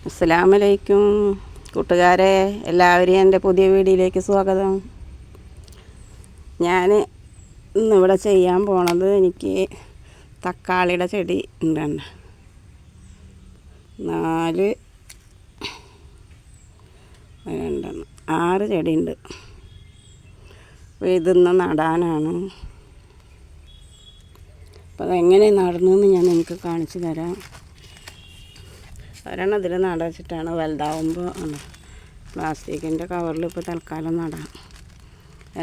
അസ്സലാമലൈക്കും കൂട്ടുകാരെ, എല്ലാവരെയും എൻ്റെ പുതിയ വീഡിയോയിലേക്ക് സ്വാഗതം. ഞാൻ ഇന്നിവിടെ ചെയ്യാൻ പോണത്, എനിക്ക് തക്കാളിയുടെ ചെടി ഉണ്ട്. 6 ചെടി ഉണ്ട്. അപ്പോൾ ഇതൊന്ന് നടാനാണ്. അപ്പോൾ അതെങ്ങനെ നടണമെന്ന് ഞാൻ നിങ്ങൾക്ക് കാണിച്ചു തരാം. ഒരെണ്ണം ഇതിൽ നടച്ചിട്ടാണ്, വലുതാവുമ്പോൾ പ്ലാസ്റ്റിക്കിൻ്റെ കവറിൽ ഇപ്പോൾ തൽക്കാലം നടാം.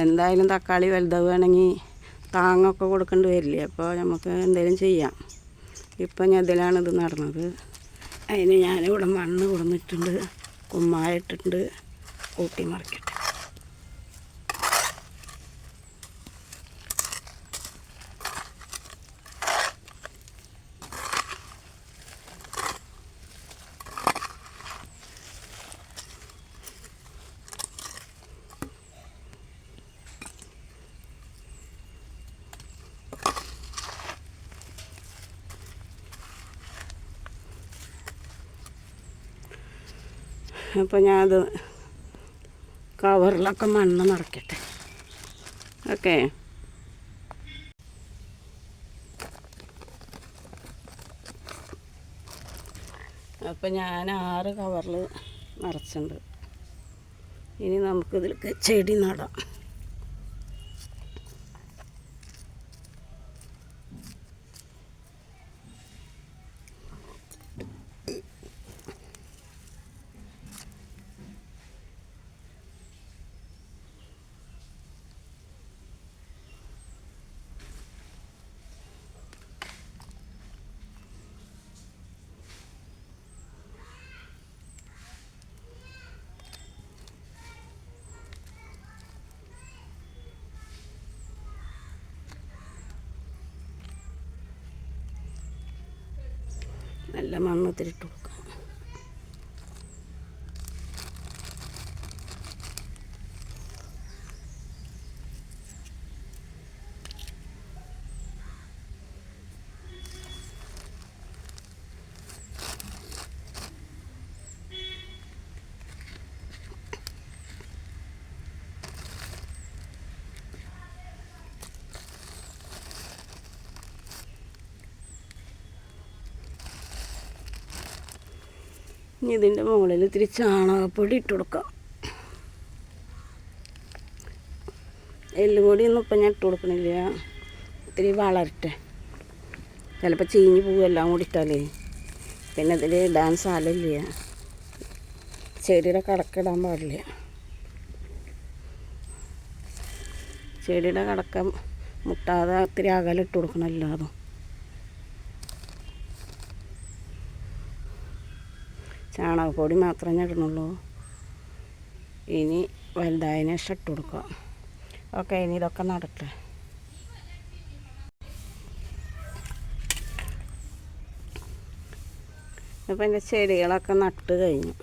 എന്തായാലും തക്കാളി വലുതാവുകയാണെങ്കിൽ താങ്ങൊക്കെ കൊടുക്കേണ്ടി വരില്ലേ, അപ്പോൾ നമുക്ക് എന്തെങ്കിലും ചെയ്യാം. ഇപ്പം ഞാൻ ഇതിലാണ് ഇത് നടന്നത്. അതിന് ഞാനിവിടെ മണ്ണ് കൊടുന്നിട്ടുണ്ട്, കുമ്മായിട്ടിട്ടുണ്ട്, കൂട്ടി മറിക്കട്ടെ. അപ്പോൾ ഞാനത് കവറിലൊക്കെ മണ്ണ് നിറയ്ക്കട്ടെ. ഓക്കെ, അപ്പോൾ ഞാൻ 6 കവറിൽ നിറച്ചിട്ടുണ്ട്. ഇനി നമുക്കിതിലേക്ക് ചെടി നടാം. നല്ല മണ്ണ് തിരിട്ട് കൊടുക്കാം. ഇനി ഇതിൻ്റെ മുകളിൽ ഇത്തിരി ചാണകപ്പൊടി ഇട്ട് കൊടുക്കാം. എല്ലുപൊടിയൊന്നും ഇപ്പം ഞാൻ ഇട്ട് കൊടുക്കണില്ല, ഇത്തിരി വളരട്ടെ. ചിലപ്പോൾ ചീഞ്ഞ് പോകും എല്ലാം കൂടി ഇട്ടാലേ. പിന്നെ ഇതിൽ ഇടാൻ സ്ഥലമില്ല, ചെടിയുടെ കടക്കിടാൻ പാടില്ല. ചെടിയുടെ കടക്ക മുട്ടാതെ ഇത്തിരി അകലിട്ട് കൊടുക്കണം എല്ലാതും. ചാണകപ്പൊടി മാത്രമേ ഞാൻ ഇടുന്നുള്ളൂ. ഇനി വലുതായതിന് ശേഷം ഇട്ട് കൊടുക്കുക. ഓക്കെ, ഇനി ഇതൊക്കെ നടട്ടെ. അപ്പം എൻ്റെ ചെടികളൊക്കെ നട്ട് കഴിഞ്ഞു.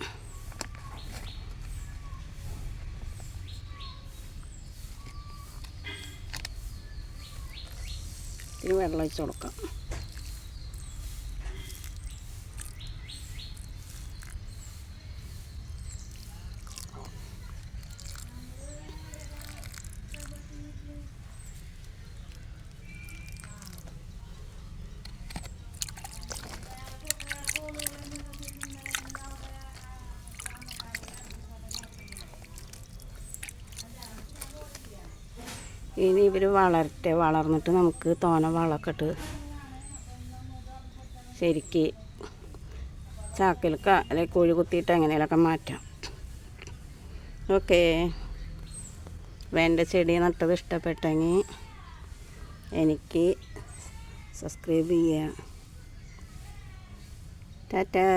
ഇനി വെള്ളം ഒഴിച്ച് കൊടുക്കാം. ഇനി ഇവർ വളരട്ടെ. വളർന്നിട്ട് നമുക്ക് തോന വളമൊക്കെ ഇട്ട് ശരിക്ക് ചാക്കിലൊക്കെ അല്ലെങ്കിൽ കുഴി കുത്തിയിട്ട് എങ്ങനെയൊക്കെ മാറ്റാം. ഓക്കെ, എൻ്റെ ചെടി നട്ടത് ഇഷ്ടപ്പെട്ടെങ്കിൽ എനിക്ക് സബ്സ്ക്രൈബ് ചെയ്യുക. ടാറ്റാ.